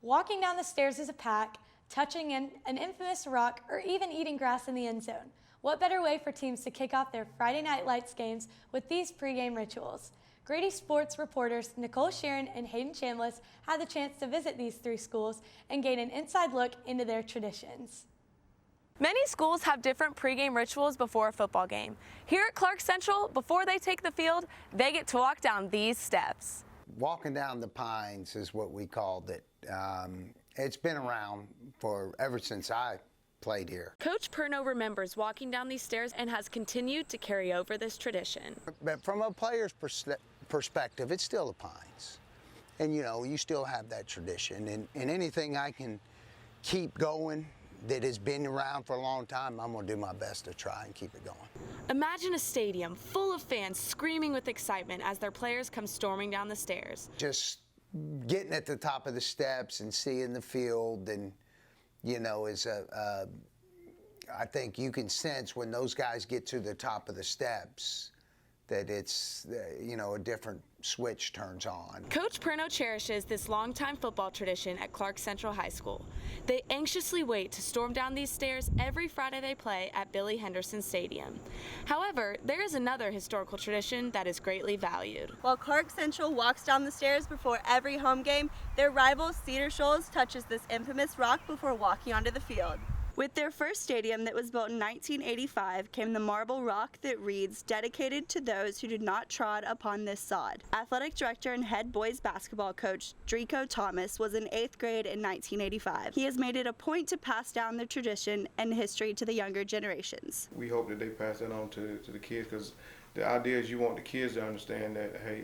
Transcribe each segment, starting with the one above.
Walking down the stairs as a pack, touching an infamous rock, or even eating grass in the end zone. What better way for teams to kick off their Friday Night Lights games with these pregame rituals? Grady sports reporters Nicole Sharon and Hayden Chambliss had the chance to visit these three schools and gain an inside look into their traditions. Many schools have different pregame rituals before a football game. Here at Clark Central, before they take the field, they get to walk down these steps. Walking down the pines is what we called it. It's been around ever since I played here. Coach Perno remembers walking down these stairs and has continued to carry over this tradition. But from a player's perspective, it's still the pines. And you still have that tradition. And anything I can keep going that has been around for a long time, I'm going to do my best to try and keep it going. Imagine a stadium full of fans screaming with excitement as their players come storming down the stairs. Just getting at the top of the steps and seeing the field and, I think you can sense when those guys get to the top of the steps that it's, a different switch turns on. Coach Perno cherishes this longtime football tradition at Clark Central High School. They anxiously wait to storm down these stairs every Friday they play at Billy Henderson Stadium. However, there is another historical tradition that is greatly valued. While Clark Central walks down the stairs before every home game, their rival Cedar Shoals touches this infamous rock before walking onto the field. With their first stadium that was built in 1985 came the marble rock that reads, "Dedicated to those who did not trod upon this sod." Athletic director and head boys basketball coach Drico Thomas was in 8th grade in 1985. He has made it a point to pass down the tradition and history to the younger generations. We hope that they pass that on to the kids, because the idea is you want the kids to understand that, hey,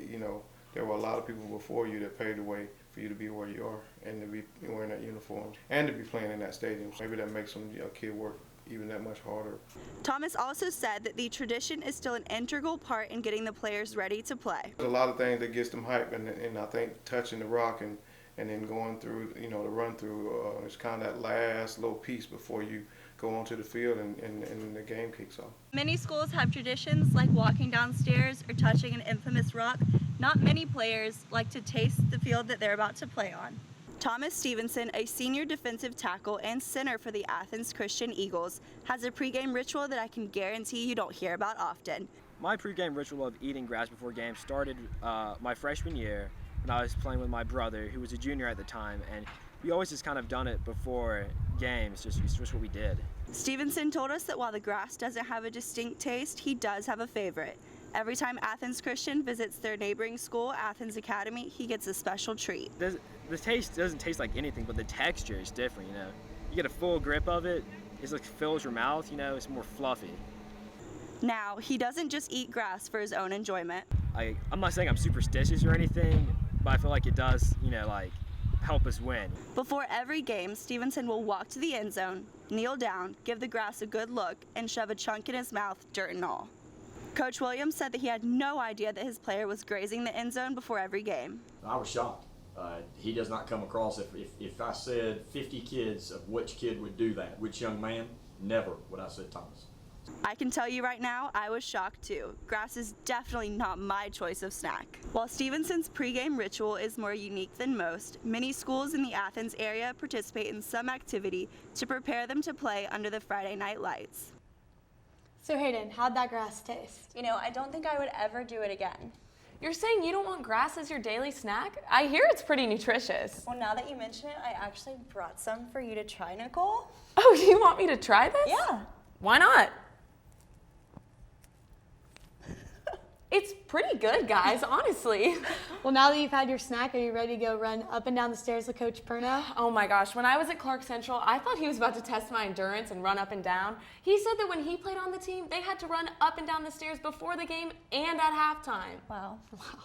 there were a lot of people before you that paved the way for you to be where you are and to be wearing that uniform and to be playing in that stadium. Maybe that makes some kid work even that much harder. Thomas also said that the tradition is still an integral part in getting the players ready to play. There's a lot of things that gets them hyped, and I think touching the rock and then going through, the run through is kind of that last little piece before you go onto the field and the game kicks off. Many schools have traditions like walking downstairs or touching an infamous rock. Not many players like to taste the field that they're about to play on. Thomas Stevenson, a senior defensive tackle and center for the Athens Christian Eagles, has a pregame ritual that I can guarantee you don't hear about often. My pregame ritual of eating grass before games started my freshman year when I was playing with my brother, who was a junior at the time, and we always just kind of done it before games, just what we did. Stevenson told us that while the grass doesn't have a distinct taste, he does have a favorite. Every time Athens Christian visits their neighboring school, Athens Academy, he gets a special treat. The taste doesn't taste like anything, but the texture is different, You get a full grip of it, it like fills your mouth, it's more fluffy. Now, he doesn't just eat grass for his own enjoyment. I'm not saying I'm superstitious or anything, but I feel like it does, help us win. Before every game, Stevenson will walk to the end zone, kneel down, give the grass a good look, and shove a chunk in his mouth, dirt and all. Coach Williams said that he had no idea that his player was grazing the end zone before every game. I was shocked. He does not come across, if I said 50 kids, of which kid would do that, which young man, never would I say Thomas. I can tell you right now, I was shocked too. Grass is definitely not my choice of snack. While Stevenson's pregame ritual is more unique than most, many schools in the Athens area participate in some activity to prepare them to play under the Friday Night Lights. So Hayden, how'd that grass taste? I don't think I would ever do it again. You're saying you don't want grass as your daily snack? I hear it's pretty nutritious. Well, now that you mention it, I actually brought some for you to try, Nicole. Oh, do you want me to try this? Yeah. Why not? It's pretty good, guys, honestly. Well, now that you've had your snack, are you ready to go run up and down the stairs with Coach Perno? Oh my gosh, when I was at Clark Central, I thought he was about to test my endurance and run up and down. He said that when he played on the team, they had to run up and down the stairs before the game and at halftime. Wow. Wow.